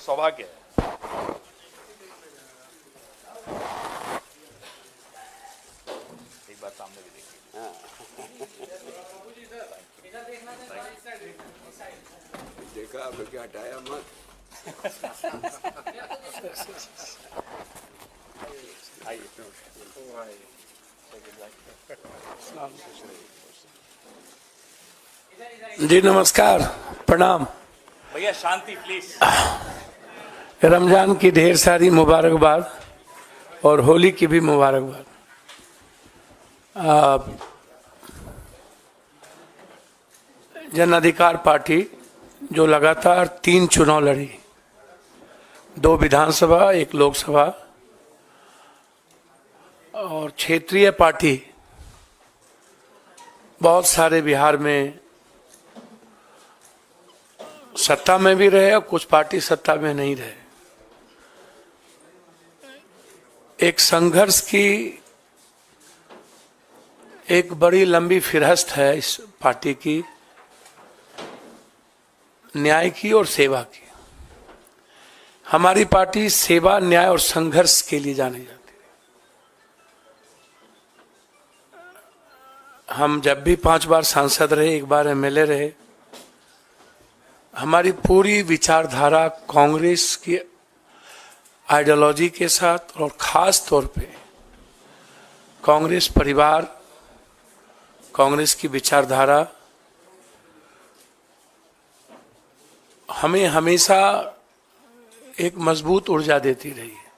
सौभाग्य है। एक बार सामने भी देखिए। देखा अब क्या हटाया मत। जी नमस्कार, प्रणाम। भैया शांति प्लीज। रमजान की ढेर सारी मुबारकबाद और होली की भी मुबारकबाद। जन अधिकार पार्टी जो लगातार 3 चुनाव लड़ी, 2 विधानसभा 1 लोकसभा, और क्षेत्रीय पार्टी बहुत सारे बिहार में सत्ता में भी रहे और कुछ पार्टी सत्ता में नहीं रहे। एक संघर्ष की एक बड़ी लंबी फिरहस्त है इस पार्टी की, न्याय की और सेवा की। हमारी पार्टी सेवा, न्याय और संघर्ष के लिए जानी जाती है। हम जब भी 5 बार सांसद रहे, 1 बार एमएलए रहे, हमारी पूरी विचारधारा कांग्रेस की आइडियोलॉजी के साथ और खास तौर पे कांग्रेस परिवार, कांग्रेस की विचारधारा हमें हमेशा एक मजबूत ऊर्जा देती रही है।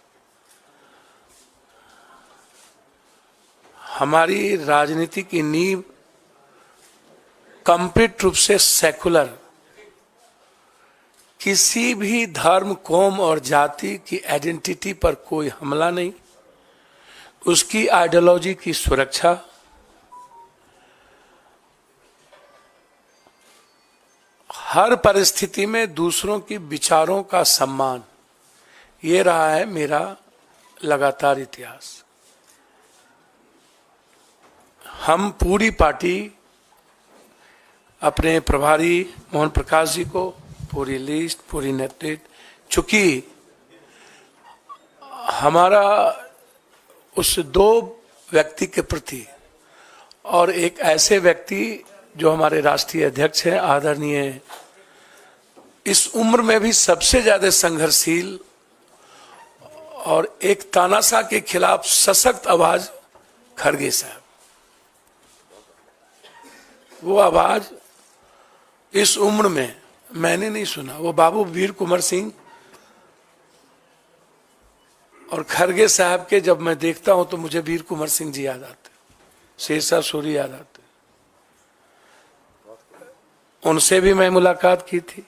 हमारी राजनीति की नींव कंप्लीट रूप से सेकुलर, किसी भी धर्म, कौम और जाति की आइडेंटिटी पर कोई हमला नहीं, उसकी आइडियोलॉजी की सुरक्षा, हर परिस्थिति में दूसरों की विचारों का सम्मान, ये रहा है मेरा लगातार इतिहास। हम पूरी पार्टी अपने प्रभारी मोहन प्रकाश जी को, पूरी लिस्ट, पूरी नेतृत्व, चूंकि हमारा उस 2 व्यक्ति के प्रति और एक ऐसे व्यक्ति जो हमारे राष्ट्रीय अध्यक्ष हैं, आदरणीय, इस उम्र में भी सबसे ज्यादा संघर्षशील और एक तानाशाह के खिलाफ सशक्त आवाज खड़गे साहब। वो आवाज इस उम्र में मैंने नहीं सुना। वो बाबू वीर कुंवर सिंह और खड़गे साहब के जब मैं देखता हूं तो मुझे वीर कुंवर सिंह जी याद आते, शेरशाह सूरी याद आते। उनसे भी मैं मुलाकात की थी।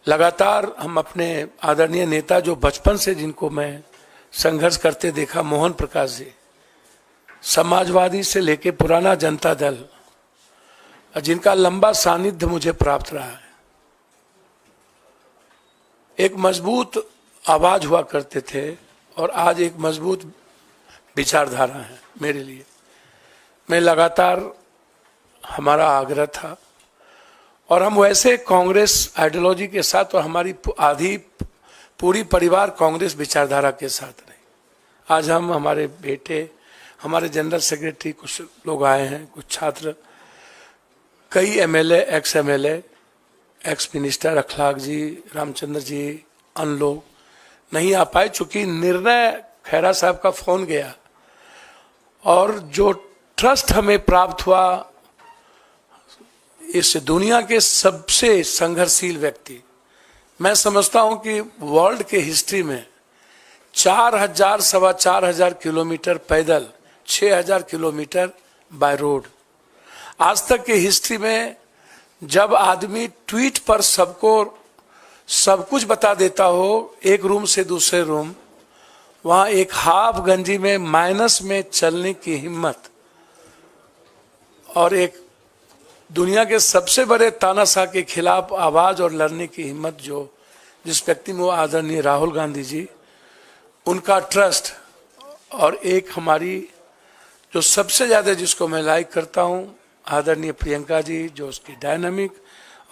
लगातार हम अपने आदरणीय नेता जो बचपन से जिनको मैं संघर्ष करते देखा, मोहन प्रकाश जी, समाजवादी से लेके पुराना जनता दल, जिनका लंबा सानिध्य मुझे प्राप्त रहा है। एक मजबूत आवाज हुआ करते थे और आज एक मजबूत विचारधारा है मेरे लिए। मैं लगातार, हमारा आग्रह था और हम वैसे कांग्रेस आइडियोलॉजी के साथ और हमारी आधी पूरी परिवार कांग्रेस विचारधारा के साथ रहे। आज हम, हमारे बेटे, हमारे जनरल सेक्रेटरी, कुछ लोग आए हैं, कुछ छात्र, कई MLA, ex MLA, ex minister अखलाक जी, रामचंद्र जी, अन्य लोग नहीं आ पाए चूंकि निर्णय खैरा साहब का फोन गया और जो ट्रस्ट हमें प्राप्त हुआ इस दुनिया के सबसे संघर्षशील व्यक्ति, मैं समझता हूं कि वर्ल्ड के हिस्ट्री में 4,000 सवा 4,000 किलोमीटर पैदल, 6,000 किलोमीटर बाय रोड, आज तक की हिस्ट्री में जब आदमी ट्वीट पर सबको सब कुछ बता देता हो, एक रूम से दूसरे रूम, वहां एक हाफ गंजी में माइनस में चलने की हिम्मत और एक दुनिया के सबसे बड़े तानाशाह के खिलाफ आवाज और लड़ने की हिम्मत जो जिस व्यक्ति में, वो आदरणीय राहुल गांधी जी, उनका ट्रस्ट और एक हमारी जो सबसे ज्यादा जिसको मैं लाइक करता हूं, आदरणीय प्रियंका जी, जो उसकी डायनामिक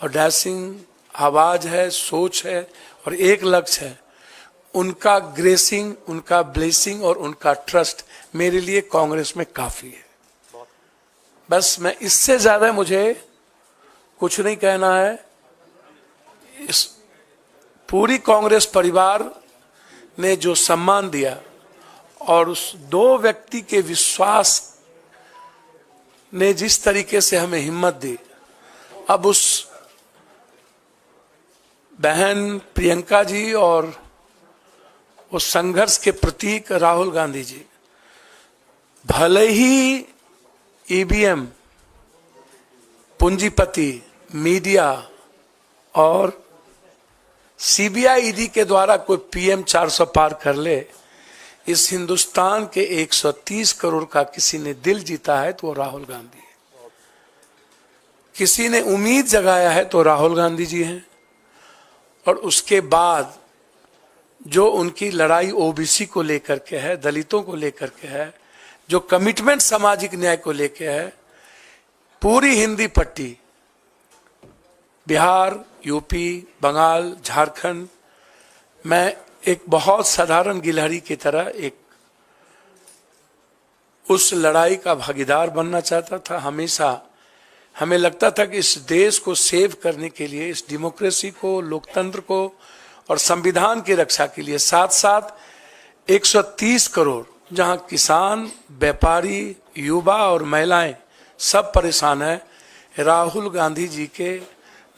और डैशिंग आवाज है, सोच है और एक लक्ष्य है, उनका ग्रेसिंग, उनका ब्लेसिंग और उनका ट्रस्ट मेरे लिए कांग्रेस में काफी है। बस मैं इससे ज्यादा मुझे कुछ नहीं कहना है। इस पूरी कांग्रेस परिवार ने जो सम्मान दिया और उस दो व्यक्ति के विश्वास ने जिस तरीके से हमें हिम्मत दी, अब उस बहन प्रियंका जी और उस संघर्ष के प्रतीक राहुल गांधी जी, भले ही ईवीएम, पूंजीपति, मीडिया और सीबीआई ईडी के द्वारा कोई पीएम 400 पार कर ले, इस हिंदुस्तान के 130 करोड़ का किसी ने दिल जीता है तो वो राहुल गांधी है। किसी ने उम्मीद जगाया है तो राहुल गांधी जी हैं। और उसके बाद जो उनकी लड़ाई ओबीसी को लेकर के है, दलितों को लेकर के है, जो कमिटमेंट सामाजिक न्याय को लेकर है, पूरी हिंदी पट्टी, बिहार, यूपी, बंगाल, झारखंड, मैं एक बहुत साधारण गिलहरी की तरह एक उस लड़ाई का भागीदार बनना चाहता था। हमेशा हमें लगता था कि इस देश को सेव करने के लिए, इस डेमोक्रेसी को, लोकतंत्र को और संविधान की रक्षा के लिए साथ साथ 130 करोड़, जहां किसान, व्यापारी, युवा और महिलाएं सब परेशान है, राहुल गांधी जी के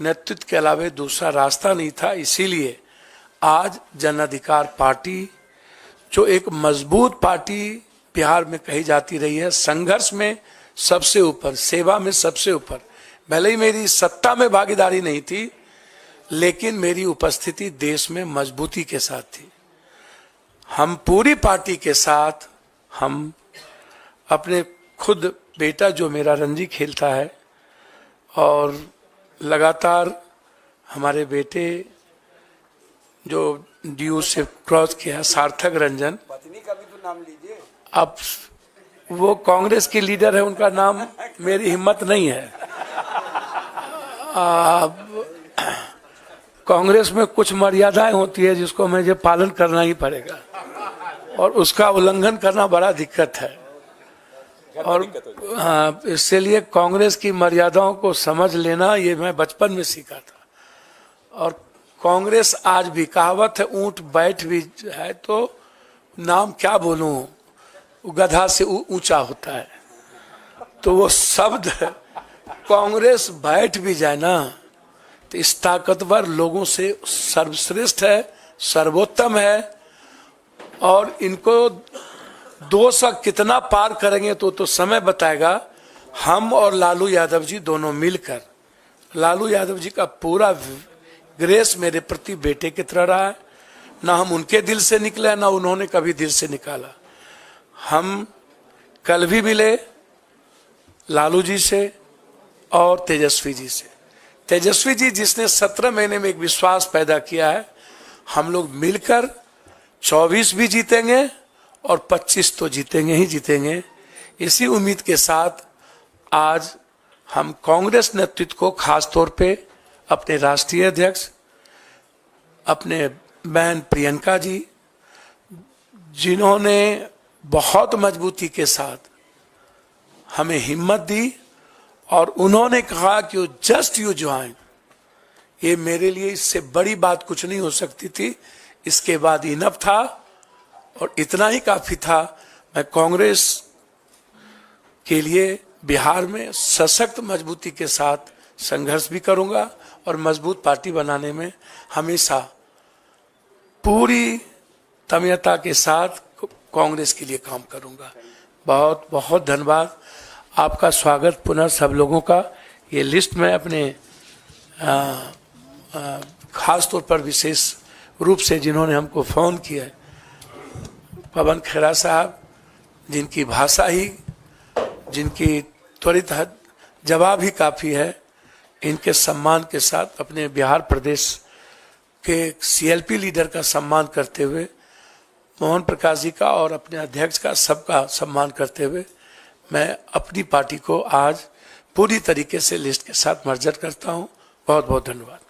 नेतृत्व के अलावा दूसरा रास्ता नहीं था। इसीलिए आज जन अधिकार पार्टी, जो एक मजबूत पार्टी बिहार में कही जाती रही है, संघर्ष में सबसे ऊपर, सेवा में सबसे ऊपर, भले ही मेरी सत्ता में भागीदारी नहीं थी, लेकिन मेरी उपस्थिति देश में मजबूती के साथ थी। हम पूरी पार्टी के साथ, हम अपने खुद बेटा जो मेरा रणजी खेलता है और लगातार हमारे बेटे जो ड्यू से क्रॉस किया, सार्थक रंजन, पत्नी का भी तो नाम लीजिए। अब वो कांग्रेस की लीडर है, उनका नाम मेरी हिम्मत नहीं है। कांग्रेस में कुछ मर्यादाएं होती है जिसको मुझे पालन करना ही पड़ेगा और उसका उल्लंघन करना बड़ा दिक्कत है। और हाँ, इसलिए कांग्रेस की मर्यादाओं को समझ लेना ये मैं बचपन में सीखा था। और कांग्रेस आज भी, कहावत है, ऊंट बैठ भी है तो नाम क्या बोलूं, गधा से ऊंचा होता है। तो वो शब्द कांग्रेस बैठ भी जाए ना तो इस ताकतवर लोगों से सर्वश्रेष्ठ है, सर्वोत्तम है। और इनको 200 कितना पार करेंगे तो समय बताएगा। हम और लालू यादव जी दोनों मिलकर, लालू यादव जी का पूरा ग्रेस मेरे प्रति बेटे की तरह रहा है। ना हम उनके दिल से निकले, ना उन्होंने कभी दिल से निकाला। हम कल भी मिले लालू जी से और तेजस्वी जी से। तेजस्वी जी जिसने 17 महीने में एक विश्वास पैदा किया है, हम लोग मिलकर 24 भी जीतेंगे और 25 तो जीतेंगे ही जीतेंगे। इसी उम्मीद के साथ आज हम कांग्रेस नेतृत्व को, खास तौर पे अपने राष्ट्रीय अध्यक्ष, अपने बहन प्रियंका जी, जिन्होंने बहुत मजबूती के साथ हमें हिम्मत दी और उन्होंने कहा कि जस्ट यू ज्वाइन, ये मेरे लिए इससे बड़ी बात कुछ नहीं हो सकती थी। इसके बाद इनफ था और इतना ही काफी था। मैं कांग्रेस के लिए बिहार में सशक्त मजबूती के साथ संघर्ष भी करूंगा और मजबूत पार्टी बनाने में हमेशा पूरी तन्मयता के साथ कांग्रेस के लिए काम करूंगा। बहुत बहुत धन्यवाद। आपका स्वागत पुनः सब लोगों का। ये लिस्ट में अपने खास तौर पर विशेष रूप से जिन्होंने हमको फोन किया है, पवन खेरा साहब, जिनकी भाषा ही, जिनकी त्वरित जवाब ही काफी है, इनके सम्मान के साथ अपने बिहार प्रदेश के सीएलपी लीडर का सम्मान करते हुए, मोहन प्रकाश जी का और अपने अध्यक्ष का, सबका सम्मान करते हुए मैं अपनी पार्टी को आज पूरी तरीके से लिस्ट के साथ मर्जर करता हूं। बहुत बहुत धन्यवाद।